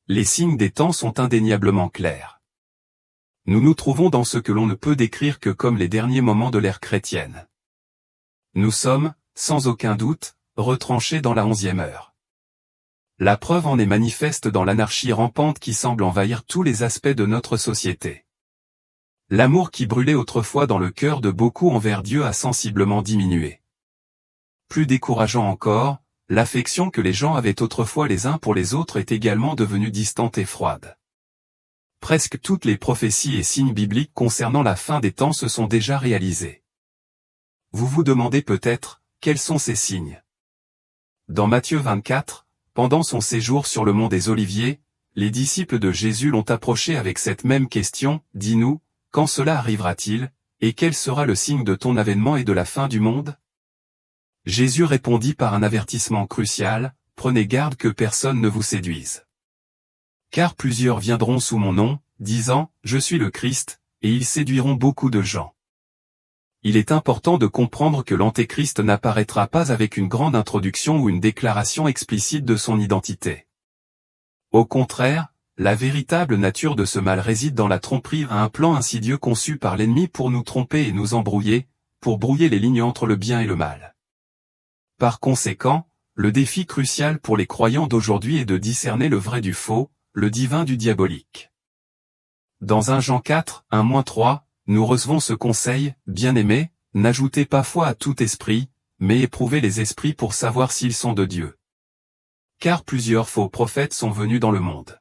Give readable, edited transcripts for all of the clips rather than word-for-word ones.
Les signes des temps sont indéniablement clairs. Nous nous trouvons dans ce que l'on ne peut décrire que comme les derniers moments de l'ère chrétienne. Nous sommes, sans aucun doute, retranchés dans la 11e heure. La preuve en est manifeste dans l'anarchie rampante qui semble envahir tous les aspects de notre société. L'amour qui brûlait autrefois dans le cœur de beaucoup envers Dieu a sensiblement diminué. Plus décourageant encore, l'affection que les gens avaient autrefois les uns pour les autres est également devenue distante et froide. Presque toutes les prophéties et signes bibliques concernant la fin des temps se sont déjà réalisés. Vous vous demandez peut-être, quels sont ces signes? Dans Matthieu 24, pendant son séjour sur le mont des Oliviers, les disciples de Jésus l'ont approché avec cette même question, « Dis-nous, quand cela arrivera-t-il, et quel sera le signe de ton avènement et de la fin du monde ?» Jésus répondit par un avertissement crucial, « Prenez garde que personne ne vous séduise. Car plusieurs viendront sous mon nom, disant, je suis le Christ, et ils séduiront beaucoup de gens. » Il est important de comprendre que l'Antéchrist n'apparaîtra pas avec une grande introduction ou une déclaration explicite de son identité. Au contraire, la véritable nature de ce mal réside dans la tromperie, un plan insidieux conçu par l'ennemi pour nous tromper et nous embrouiller, pour brouiller les lignes entre le bien et le mal. Par conséquent, le défi crucial pour les croyants d'aujourd'hui est de discerner le vrai du faux, le divin du diabolique. Dans 1 Jean 4, 1-3, nous recevons ce conseil, « Bien-aimés, n'ajoutez pas foi à tout esprit, mais éprouvez les esprits pour savoir s'ils sont de Dieu. Car plusieurs faux prophètes sont venus dans le monde.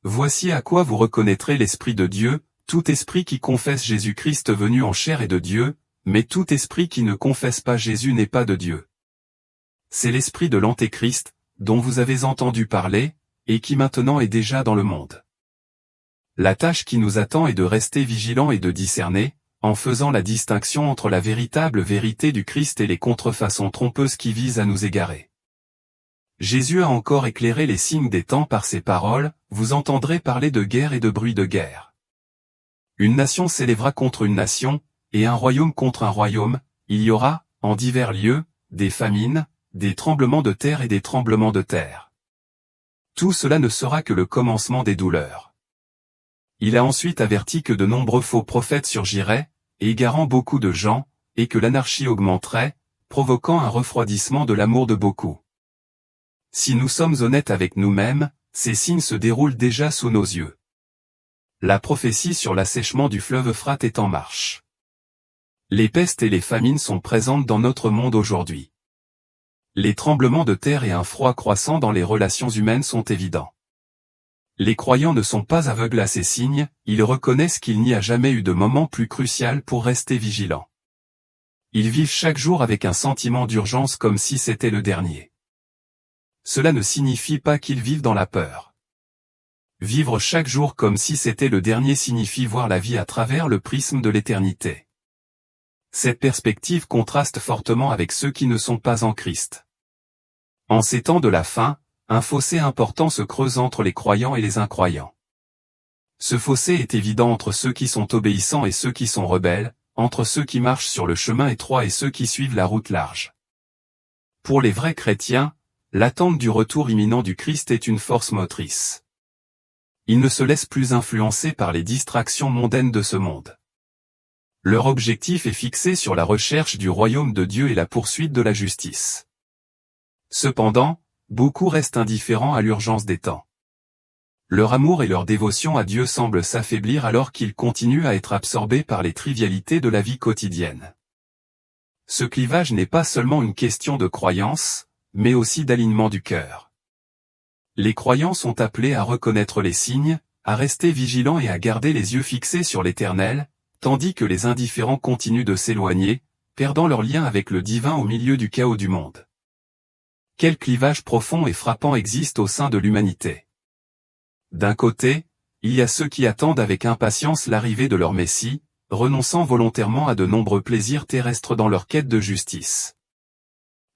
Voici à quoi vous reconnaîtrez l'Esprit de Dieu, tout esprit qui confesse Jésus-Christ venu en chair est de Dieu, mais tout esprit qui ne confesse pas Jésus n'est pas de Dieu. C'est l'esprit de l'Antéchrist, dont vous avez entendu parler, et qui maintenant est déjà dans le monde. La tâche qui nous attend est de rester vigilants et de discerner, en faisant la distinction entre la véritable vérité du Christ et les contrefaçons trompeuses qui visent à nous égarer. Jésus a encore éclairé les signes des temps par ces paroles, « Vous entendrez parler de guerre et de bruit de guerre. Une nation s'élèvera contre une nation, et un royaume contre un royaume, il y aura, en divers lieux, des famines, des tremblements de terre et des tremblements de terre. Tout cela ne sera que le commencement des douleurs. » Il a ensuite averti que de nombreux faux prophètes surgiraient, égarant beaucoup de gens, et que l'anarchie augmenterait, provoquant un refroidissement de l'amour de beaucoup. Si nous sommes honnêtes avec nous-mêmes, ces signes se déroulent déjà sous nos yeux. La prophétie sur l'assèchement du fleuve Euphrate est en marche. Les pestes et les famines sont présentes dans notre monde aujourd'hui. Les tremblements de terre et un froid croissant dans les relations humaines sont évidents. Les croyants ne sont pas aveugles à ces signes, ils reconnaissent qu'il n'y a jamais eu de moment plus crucial pour rester vigilants. Ils vivent chaque jour avec un sentiment d'urgence comme si c'était le dernier. Cela ne signifie pas qu'ils vivent dans la peur. Vivre chaque jour comme si c'était le dernier signifie voir la vie à travers le prisme de l'éternité. Cette perspective contraste fortement avec ceux qui ne sont pas en Christ. En ces temps de la fin, un fossé important se creuse entre les croyants et les incroyants. Ce fossé est évident entre ceux qui sont obéissants et ceux qui sont rebelles, entre ceux qui marchent sur le chemin étroit et ceux qui suivent la route large. Pour les vrais chrétiens, l'attente du retour imminent du Christ est une force motrice. Ils ne se laissent plus influencer par les distractions mondaines de ce monde. Leur objectif est fixé sur la recherche du royaume de Dieu et la poursuite de la justice. Cependant, beaucoup restent indifférents à l'urgence des temps. Leur amour et leur dévotion à Dieu semblent s'affaiblir alors qu'ils continuent à être absorbés par les trivialités de la vie quotidienne. Ce clivage n'est pas seulement une question de croyance, mais aussi d'alignement du cœur. Les croyants sont appelés à reconnaître les signes, à rester vigilants et à garder les yeux fixés sur l'Éternel, tandis que les indifférents continuent de s'éloigner, perdant leur lien avec le divin au milieu du chaos du monde. Quel clivage profond et frappant existe au sein de l'humanité. D'un côté, il y a ceux qui attendent avec impatience l'arrivée de leur Messie, renonçant volontairement à de nombreux plaisirs terrestres dans leur quête de justice.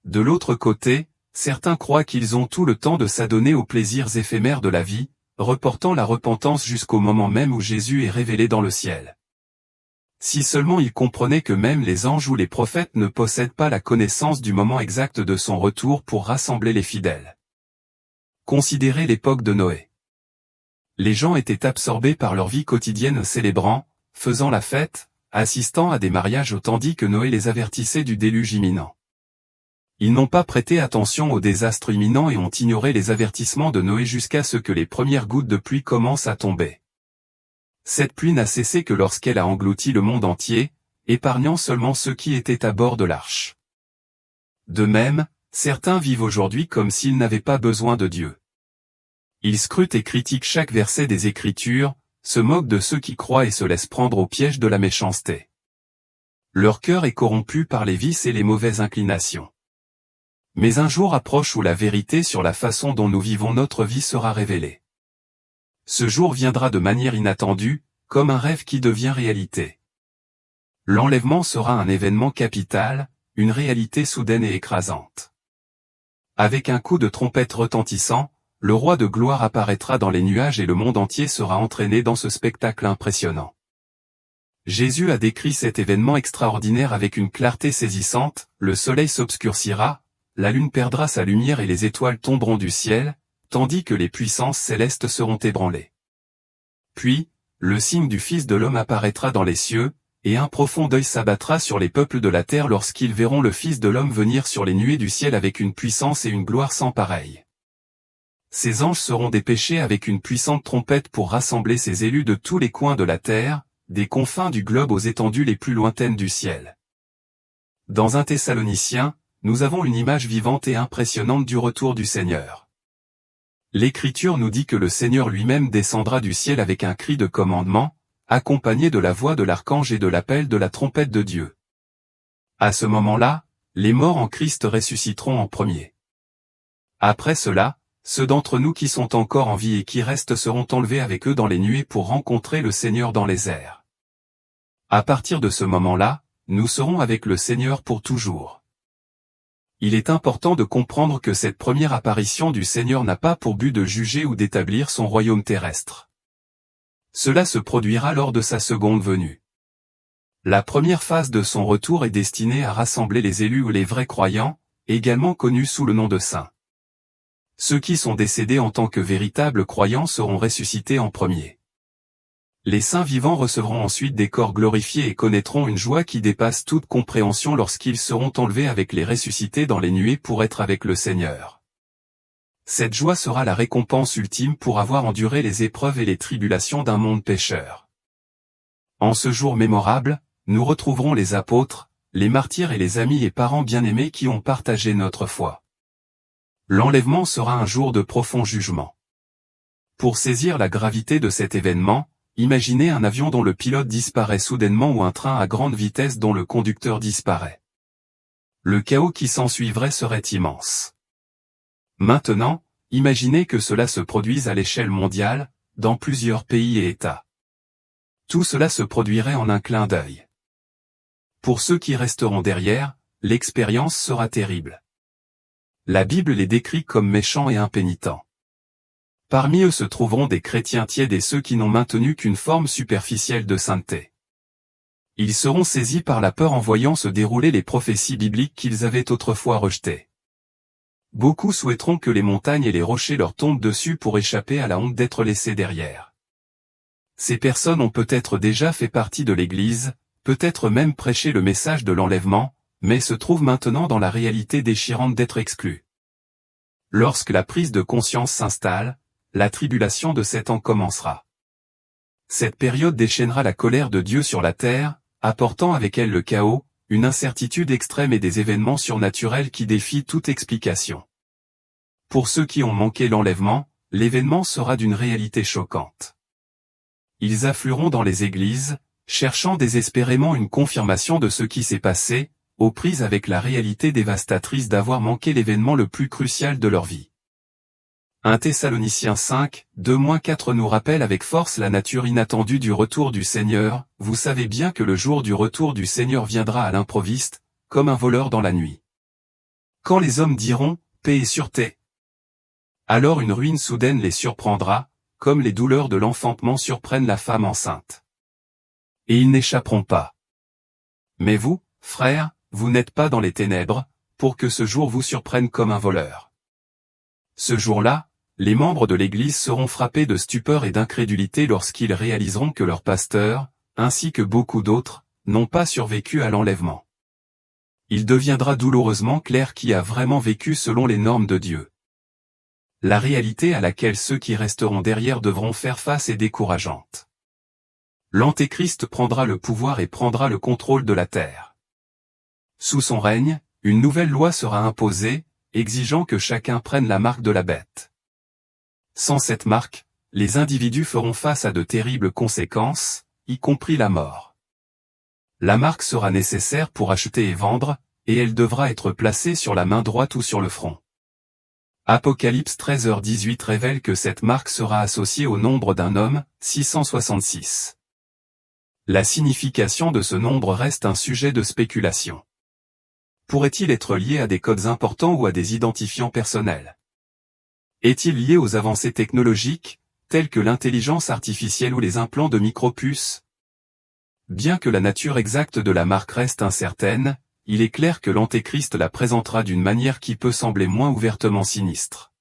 De l'autre côté, certains croient qu'ils ont tout le temps de s'adonner aux plaisirs éphémères de la vie, reportant la repentance jusqu'au moment même où Jésus est révélé dans le ciel. Si seulement ils comprenaient que même les anges ou les prophètes ne possèdent pas la connaissance du moment exact de son retour pour rassembler les fidèles. Considérez l'époque de Noé. Les gens étaient absorbés par leur vie quotidienne célébrant, faisant la fête, assistant à des mariages tandis que Noé les avertissait du déluge imminent. Ils n'ont pas prêté attention au désastre imminent et ont ignoré les avertissements de Noé jusqu'à ce que les premières gouttes de pluie commencent à tomber. Cette pluie n'a cessé que lorsqu'elle a englouti le monde entier, épargnant seulement ceux qui étaient à bord de l'arche. De même, certains vivent aujourd'hui comme s'ils n'avaient pas besoin de Dieu. Ils scrutent et critiquent chaque verset des Écritures, se moquent de ceux qui croient et se laissent prendre au piège de la méchanceté. Leur cœur est corrompu par les vices et les mauvaises inclinations. Mais un jour approche où la vérité sur la façon dont nous vivons notre vie sera révélée. Ce jour viendra de manière inattendue, comme un rêve qui devient réalité. L'enlèvement sera un événement capital, une réalité soudaine et écrasante. Avec un coup de trompette retentissant, le roi de gloire apparaîtra dans les nuages et le monde entier sera entraîné dans ce spectacle impressionnant. Jésus a décrit cet événement extraordinaire avec une clarté saisissante, le soleil s'obscurcira, la lune perdra sa lumière et les étoiles tomberont du ciel, tandis que les puissances célestes seront ébranlées. Puis, le signe du Fils de l'homme apparaîtra dans les cieux, et un profond deuil s'abattra sur les peuples de la terre lorsqu'ils verront le Fils de l'homme venir sur les nuées du ciel avec une puissance et une gloire sans pareille. Ces anges seront dépêchés avec une puissante trompette pour rassembler ces élus de tous les coins de la terre, des confins du globe aux étendues les plus lointaines du ciel. Dans 1 Thessaloniciens, nous avons une image vivante et impressionnante du retour du Seigneur. L'Écriture nous dit que le Seigneur lui-même descendra du ciel avec un cri de commandement, accompagné de la voix de l'archange et de l'appel de la trompette de Dieu. À ce moment-là, les morts en Christ ressusciteront en premier. Après cela, ceux d'entre nous qui sont encore en vie et qui restent seront enlevés avec eux dans les nuées pour rencontrer le Seigneur dans les airs. À partir de ce moment-là, nous serons avec le Seigneur pour toujours. Il est important de comprendre que cette première apparition du Seigneur n'a pas pour but de juger ou d'établir son royaume terrestre. Cela se produira lors de sa seconde venue. La première phase de son retour est destinée à rassembler les élus ou les vrais croyants, également connus sous le nom de saints. Ceux qui sont décédés en tant que véritables croyants seront ressuscités en premier. Les saints vivants recevront ensuite des corps glorifiés et connaîtront une joie qui dépasse toute compréhension lorsqu'ils seront enlevés avec les ressuscités dans les nuées pour être avec le Seigneur. Cette joie sera la récompense ultime pour avoir enduré les épreuves et les tribulations d'un monde pécheur. En ce jour mémorable, nous retrouverons les apôtres, les martyrs et les amis et parents bien-aimés qui ont partagé notre foi. L'enlèvement sera un jour de profond jugement. Pour saisir la gravité de cet événement, imaginez un avion dont le pilote disparaît soudainement ou un train à grande vitesse dont le conducteur disparaît. Le chaos qui s'ensuivrait serait immense. Maintenant, imaginez que cela se produise à l'échelle mondiale, dans plusieurs pays et États. Tout cela se produirait en un clin d'œil. Pour ceux qui resteront derrière, l'expérience sera terrible. La Bible les décrit comme méchants et impénitents. Parmi eux se trouveront des chrétiens tièdes et ceux qui n'ont maintenu qu'une forme superficielle de sainteté. Ils seront saisis par la peur en voyant se dérouler les prophéties bibliques qu'ils avaient autrefois rejetées. Beaucoup souhaiteront que les montagnes et les rochers leur tombent dessus pour échapper à la honte d'être laissés derrière. Ces personnes ont peut-être déjà fait partie de l'Église, peut-être même prêché le message de l'enlèvement, mais se trouvent maintenant dans la réalité déchirante d'être exclus. Lorsque la prise de conscience s'installe, la tribulation de 7 ans commencera. Cette période déchaînera la colère de Dieu sur la terre, apportant avec elle le chaos, une incertitude extrême et des événements surnaturels qui défient toute explication. Pour ceux qui ont manqué l'enlèvement, l'événement sera d'une réalité choquante. Ils afflueront dans les églises, cherchant désespérément une confirmation de ce qui s'est passé, aux prises avec la réalité dévastatrice d'avoir manqué l'événement le plus crucial de leur vie. 1 Thessaloniciens 5, 2-4 nous rappelle avec force la nature inattendue du retour du Seigneur. Vous savez bien que le jour du retour du Seigneur viendra à l'improviste, comme un voleur dans la nuit. Quand les hommes diront « paix et sûreté », alors une ruine soudaine les surprendra, comme les douleurs de l'enfantement surprennent la femme enceinte. Et ils n'échapperont pas. Mais vous, frères, vous n'êtes pas dans les ténèbres, pour que ce jour vous surprenne comme un voleur. Ce jour-là, les membres de l'Église seront frappés de stupeur et d'incrédulité lorsqu'ils réaliseront que leur pasteur, ainsi que beaucoup d'autres, n'ont pas survécu à l'enlèvement. Il deviendra douloureusement clair qui a vraiment vécu selon les normes de Dieu. La réalité à laquelle ceux qui resteront derrière devront faire face est décourageante. L'Antéchrist prendra le pouvoir et prendra le contrôle de la terre. Sous son règne, une nouvelle loi sera imposée, exigeant que chacun prenne la marque de la bête. Sans cette marque, les individus feront face à de terribles conséquences, y compris la mort. La marque sera nécessaire pour acheter et vendre, et elle devra être placée sur la main droite ou sur le front. Apocalypse 13h18 révèle que cette marque sera associée au nombre d'un homme, 666. La signification de ce nombre reste un sujet de spéculation. Pourrait-il être lié à des codes importants ou à des identifiants personnels? Est-il lié aux avancées technologiques, telles que l'intelligence artificielle ou les implants de micropuces? Bien que la nature exacte de la marque reste incertaine, il est clair que l'Antéchrist la présentera d'une manière qui peut sembler moins ouvertement sinistre.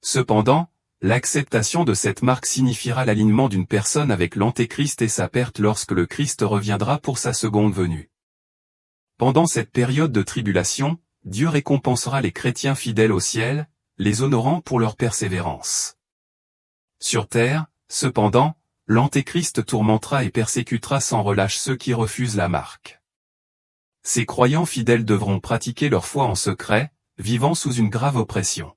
Cependant, l'acceptation de cette marque signifiera l'alignement d'une personne avec l'Antéchrist et sa perte lorsque le Christ reviendra pour sa seconde venue. Pendant cette période de tribulation, Dieu récompensera les chrétiens fidèles au ciel, les honorant pour leur persévérance. Sur terre, cependant, l'Antéchrist tourmentera et persécutera sans relâche ceux qui refusent la marque. Ces croyants fidèles devront pratiquer leur foi en secret, vivant sous une grave oppression.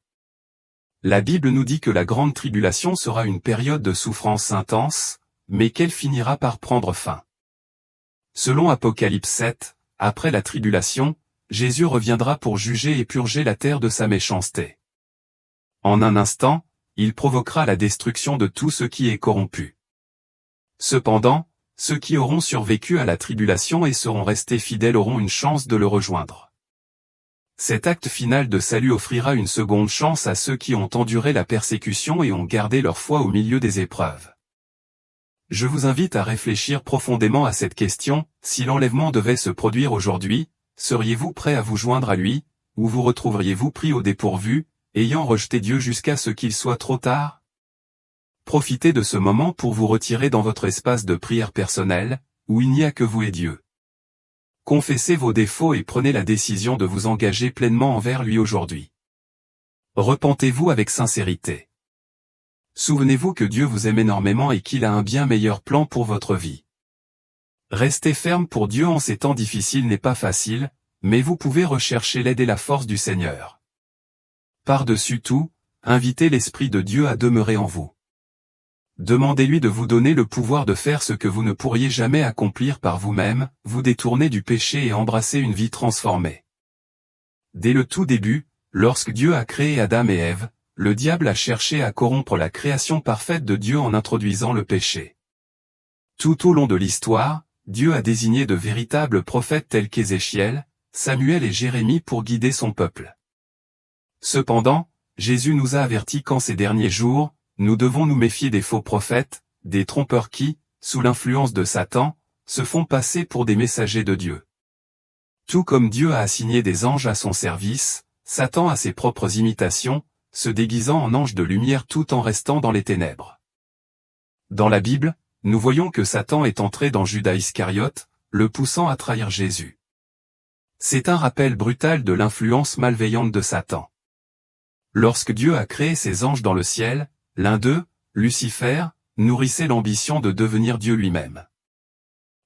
La Bible nous dit que la grande tribulation sera une période de souffrance intense, mais qu'elle finira par prendre fin. Selon Apocalypse 7, après la tribulation, Jésus reviendra pour juger et purger la terre de sa méchanceté. En un instant, il provoquera la destruction de tout ce qui est corrompu. Cependant, ceux qui auront survécu à la tribulation et seront restés fidèles auront une chance de le rejoindre. Cet acte final de salut offrira une seconde chance à ceux qui ont enduré la persécution et ont gardé leur foi au milieu des épreuves. Je vous invite à réfléchir profondément à cette question: si l'enlèvement devait se produire aujourd'hui, seriez-vous prêt à vous joindre à lui, ou vous retrouveriez-vous pris au dépourvu, ayant rejeté Dieu jusqu'à ce qu'il soit trop tard? Profitez de ce moment pour vous retirer dans votre espace de prière personnel, où il n'y a que vous et Dieu. Confessez vos défauts et prenez la décision de vous engager pleinement envers lui aujourd'hui. Repentez-vous avec sincérité. Souvenez-vous que Dieu vous aime énormément et qu'il a un bien meilleur plan pour votre vie. Rester ferme pour Dieu en ces temps difficiles n'est pas facile, mais vous pouvez rechercher l'aide et la force du Seigneur. Par-dessus tout, invitez l'Esprit de Dieu à demeurer en vous. Demandez-lui de vous donner le pouvoir de faire ce que vous ne pourriez jamais accomplir par vous-même, vous détourner du péché et embrasser une vie transformée. Dès le tout début, lorsque Dieu a créé Adam et Ève, le diable a cherché à corrompre la création parfaite de Dieu en introduisant le péché. Tout au long de l'histoire, Dieu a désigné de véritables prophètes tels qu'Ézéchiel, Samuel et Jérémie pour guider son peuple. Cependant, Jésus nous a avertis qu'en ces derniers jours, nous devons nous méfier des faux prophètes, des trompeurs qui, sous l'influence de Satan, se font passer pour des messagers de Dieu. Tout comme Dieu a assigné des anges à son service, Satan a ses propres imitations, se déguisant en ange de lumière tout en restant dans les ténèbres. Dans la Bible, nous voyons que Satan est entré dans Judas Iscariote, le poussant à trahir Jésus. C'est un rappel brutal de l'influence malveillante de Satan. Lorsque Dieu a créé ses anges dans le ciel, l'un d'eux, Lucifer, nourrissait l'ambition de devenir Dieu lui-même.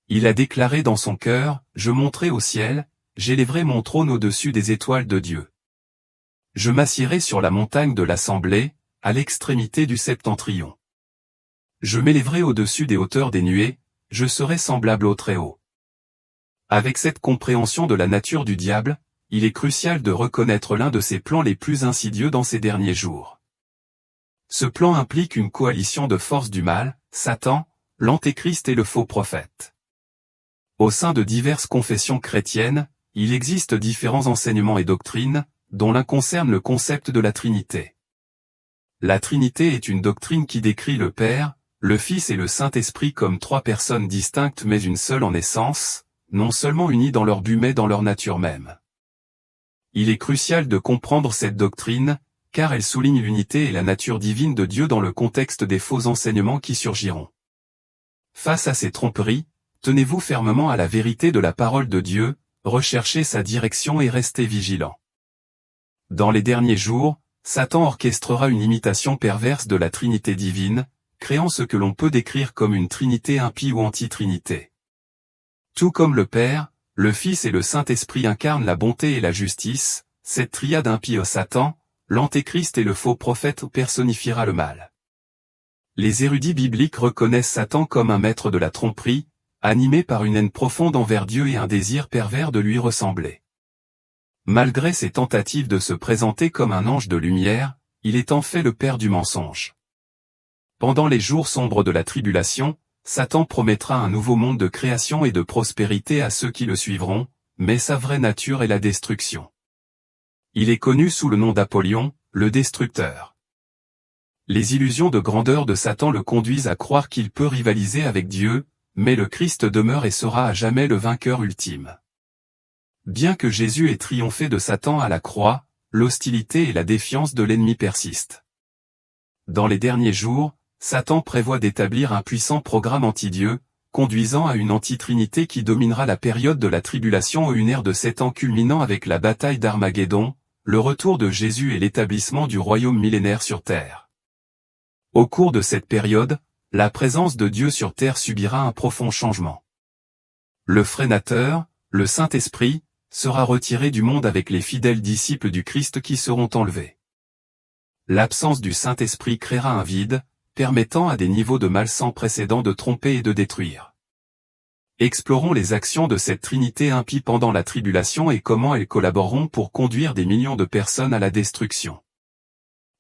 Il a déclaré dans son cœur: « Je monterai au ciel, j'élèverai mon trône au-dessus des étoiles de Dieu. Je m'assiérai sur la montagne de l'assemblée, à l'extrémité du septentrion. Je m'élèverai au-dessus des hauteurs des nuées, je serai semblable au Très-Haut. » Avec cette compréhension de la nature du diable, il est crucial de reconnaître l'un de ses plans les plus insidieux dans ces derniers jours. Ce plan implique une coalition de forces du mal, Satan, l'Antéchrist et le faux prophète. Au sein de diverses confessions chrétiennes, il existe différents enseignements et doctrines, dont l'un concerne le concept de la Trinité. La Trinité est une doctrine qui décrit le Père, le Fils et le Saint-Esprit comme trois personnes distinctes mais une seule en essence, non seulement unies dans leur but mais dans leur nature même. Il est crucial de comprendre cette doctrine, car elle souligne l'unité et la nature divine de Dieu dans le contexte des faux enseignements qui surgiront. Face à ces tromperies, tenez-vous fermement à la vérité de la parole de Dieu, recherchez sa direction et restez vigilants. Dans les derniers jours, Satan orchestrera une imitation perverse de la Trinité divine, créant ce que l'on peut décrire comme une Trinité impie ou anti-Trinité. Tout comme le Père, le Fils et le Saint-Esprit incarnent la bonté et la justice, cette triade impie au Satan, l'Antéchrist et le faux prophète personnifiera le mal. Les érudits bibliques reconnaissent Satan comme un maître de la tromperie, animé par une haine profonde envers Dieu et un désir pervers de lui ressembler. Malgré ses tentatives de se présenter comme un ange de lumière, il est en fait le père du mensonge. Pendant les jours sombres de la tribulation, Satan promettra un nouveau monde de création et de prospérité à ceux qui le suivront, mais sa vraie nature est la destruction. Il est connu sous le nom d'Apollyon, le destructeur. Les illusions de grandeur de Satan le conduisent à croire qu'il peut rivaliser avec Dieu, mais le Christ demeure et sera à jamais le vainqueur ultime. Bien que Jésus ait triomphé de Satan à la croix, l'hostilité et la défiance de l'ennemi persistent. Dans les derniers jours, Satan prévoit d'établir un puissant programme anti-Dieu, conduisant à une antitrinité qui dominera la période de la tribulation ou une ère de 7 ans culminant avec la bataille d'Armageddon, le retour de Jésus et l'établissement du royaume millénaire sur terre. Au cours de cette période, la présence de Dieu sur terre subira un profond changement. Le Frénateur, le Saint-Esprit, sera retiré du monde avec les fidèles disciples du Christ qui seront enlevés. L'absence du Saint-Esprit créera un vide, permettant à des niveaux de mal sans précédent de tromper et de détruire. Explorons les actions de cette Trinité impie pendant la tribulation et comment elles collaboreront pour conduire des millions de personnes à la destruction.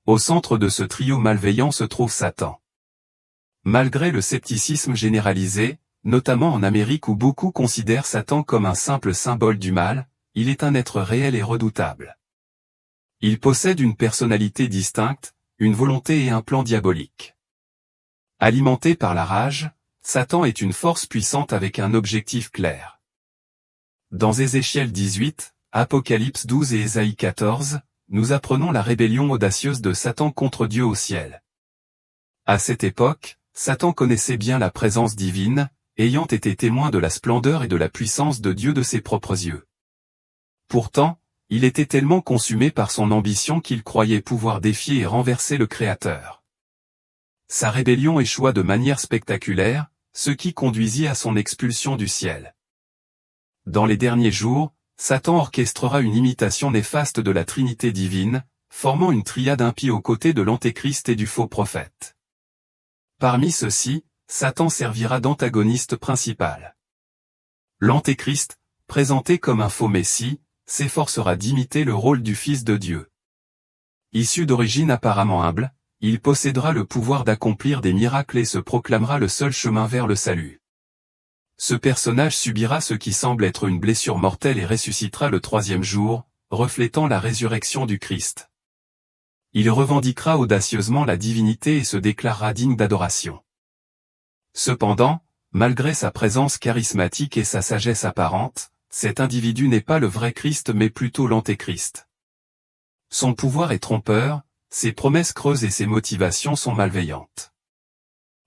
Au centre de ce trio malveillant se trouve Satan. Malgré le scepticisme généralisé, notamment en Amérique où beaucoup considèrent Satan comme un simple symbole du mal, il est un être réel et redoutable. Il possède une personnalité distincte, une volonté et un plan diabolique. Alimenté par la rage, Satan est une force puissante avec un objectif clair. Dans Ézéchiel 18, Apocalypse 12 et Ésaïe 14, nous apprenons la rébellion audacieuse de Satan contre Dieu au ciel. À cette époque, Satan connaissait bien la présence divine, ayant été témoin de la splendeur et de la puissance de Dieu de ses propres yeux. Pourtant, il était tellement consumé par son ambition qu'il croyait pouvoir défier et renverser le Créateur. Sa rébellion échoua de manière spectaculaire, ce qui conduisit à son expulsion du ciel. Dans les derniers jours, Satan orchestrera une imitation néfaste de la Trinité divine, formant une triade impie aux côtés de l'Antéchrist et du faux prophète. Parmi ceux-ci, Satan servira d'antagoniste principal. L'Antéchrist, présenté comme un faux Messie, s'efforcera d'imiter le rôle du Fils de Dieu. Issu d'origine apparemment humble, il possédera le pouvoir d'accomplir des miracles et se proclamera le seul chemin vers le salut. Ce personnage subira ce qui semble être une blessure mortelle et ressuscitera le 3e jour, reflétant la résurrection du Christ. Il revendiquera audacieusement la divinité et se déclarera digne d'adoration. Cependant, malgré sa présence charismatique et sa sagesse apparente, cet individu n'est pas le vrai Christ mais plutôt l'Antéchrist. Son pouvoir est trompeur, ses promesses creuses et ses motivations sont malveillantes.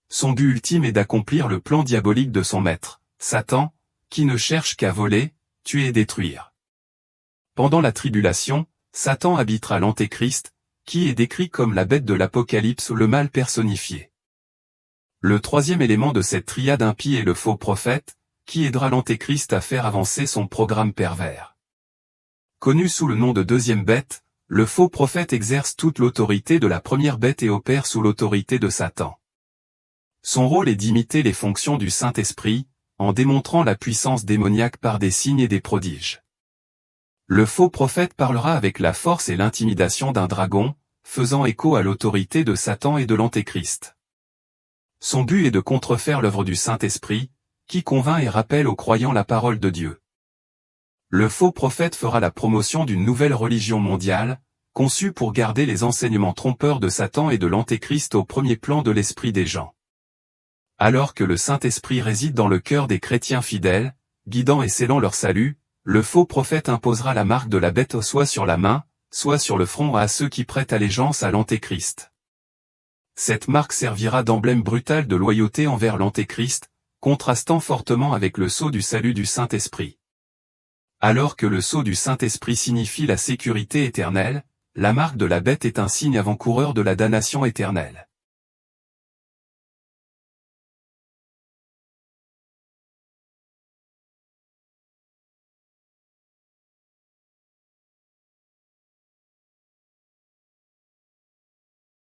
Son but ultime est d'accomplir le plan diabolique de son maître, Satan, qui ne cherche qu'à voler, tuer et détruire. Pendant la tribulation, Satan habitera l'Antéchrist, qui est décrit comme la bête de l'Apocalypse ou le mal personnifié. Le 3e élément de cette triade impie est le faux prophète, qui aidera l'Antéchrist à faire avancer son programme pervers. Connu sous le nom de 2e bête, le faux prophète exerce toute l'autorité de la première bête et opère sous l'autorité de Satan. Son rôle est d'imiter les fonctions du Saint-Esprit, en démontrant la puissance démoniaque par des signes et des prodiges. Le faux prophète parlera avec la force et l'intimidation d'un dragon, faisant écho à l'autorité de Satan et de l'Antéchrist. Son but est de contrefaire l'œuvre du Saint-Esprit, qui convainc et rappelle aux croyants la parole de Dieu. Le faux prophète fera la promotion d'une nouvelle religion mondiale, conçue pour garder les enseignements trompeurs de Satan et de l'Antéchrist au premier plan de l'esprit des gens. Alors que le Saint-Esprit réside dans le cœur des chrétiens fidèles, guidant et scellant leur salut, le faux prophète imposera la marque de la bête au soie sur la main, soit sur le front à ceux qui prêtent allégeance à l'Antéchrist. Cette marque servira d'emblème brutal de loyauté envers l'Antéchrist, contrastant fortement avec le sceau du salut du Saint-Esprit. Alors que le sceau du Saint-Esprit signifie la sécurité éternelle, la marque de la bête est un signe avant-coureur de la damnation éternelle.